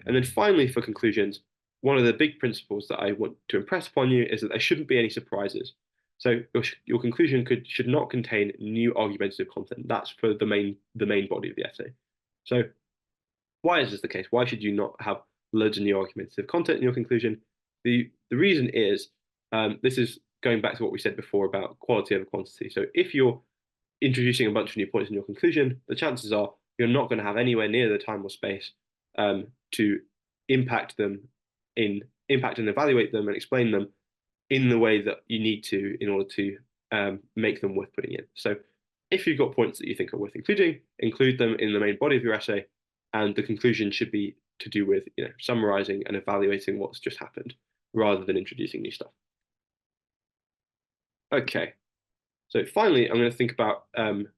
And then finally, for conclusions, one of the big principles that I want to impress upon you is that there shouldn't be any surprises. So your conclusion should not contain new argumentative content. That's for the main body of the essay. So why is this the case? Why should you not have loads of new argumentative content in your conclusion? The reason is this is going back to what we said before about quality over quantity. So if you're introducing a bunch of new points in your conclusion, the chances are you're not going to have anywhere near the time or space to impact them impact and evaluate them and explain them in the way that you need to in order to make them worth putting in. So if you've got points that you think are worth including, include them in the main body of your essay, and the conclusion should be to do with summarizing and evaluating what's just happened rather than introducing new stuff. Okay, so finally, I'm going to think about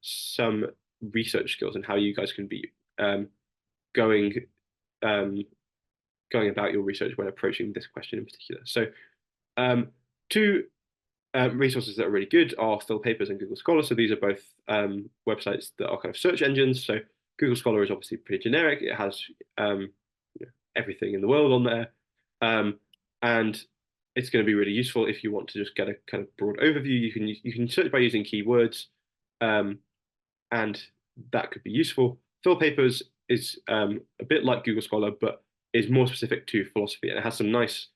some research skills and how you guys can be going um, going about your research when approaching this question in particular. So two resources that are really good are Phil Papers and Google Scholar. So these are both websites that are kind of search engines. So Google Scholar is obviously pretty generic. It has everything in the world on there. And it's going to be really useful if you want to just get a kind of broad overview. You can search by using keywords, and that could be useful. Phil Papers is a bit like Google Scholar, but is more specific to philosophy, and it has some nice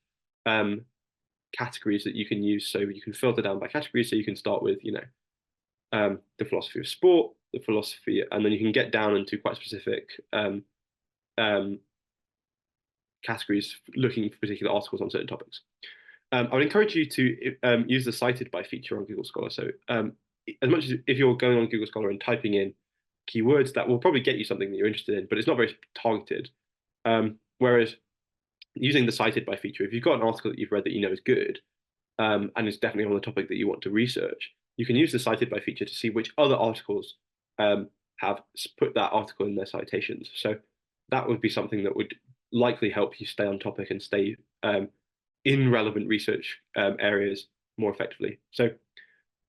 categories that you can use. So you can filter down by categories. So you can start with, the philosophy of sport, the philosophy, and then you can get down into quite specific categories looking for particular articles on certain topics. I would encourage you to use the cited by feature on Google Scholar. So as much as if you're going on Google Scholar and typing in keywords, that will probably get you something that you're interested in, but it's not very targeted. Whereas using the cited by feature, if you've got an article that you've read that you know is good, and it's definitely on the topic that you want to research, you can use the cited by feature to see which other articles have put that article in their citations. So that would be something that would likely help you stay on topic and stay in relevant research areas more effectively. So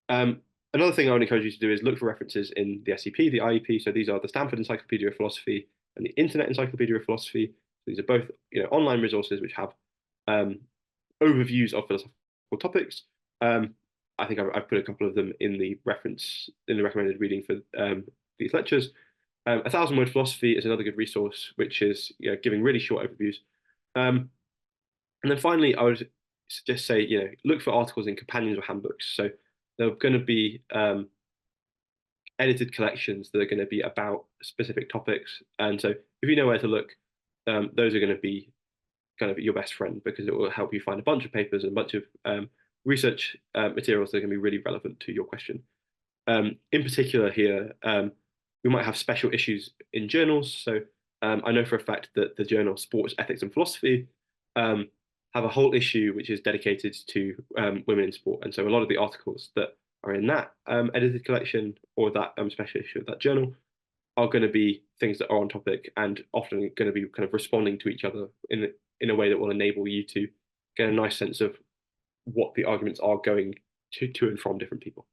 another thing I would encourage you to do is look for references in the SEP, the IEP. So these are the Stanford Encyclopedia of Philosophy and the Internet Encyclopedia of Philosophy. These are both online resources which have overviews of philosophical topics. I think I've put a couple of them in the recommended reading for these lectures. A Thousand Word Philosophy is another good resource, which is giving really short overviews. And then finally, I would just say, look for articles in companions or handbooks. So there are going to be edited collections that are going to be about specific topics. And so if you know where to look, those are going to be kind of your best friend because it will help you find a bunch of papers and a bunch of research materials that are going to be really relevant to your question. In particular here, we might have special issues in journals. So I know for a fact that the journal Sports, Ethics and Philosophy have a whole issue which is dedicated to women in sport. And so a lot of the articles that are in that edited collection or that special issue of that journal are going to be things that are on topic and often going to be kind of responding to each other in a way that will enable you to get a nice sense of what the arguments are going to and from different people.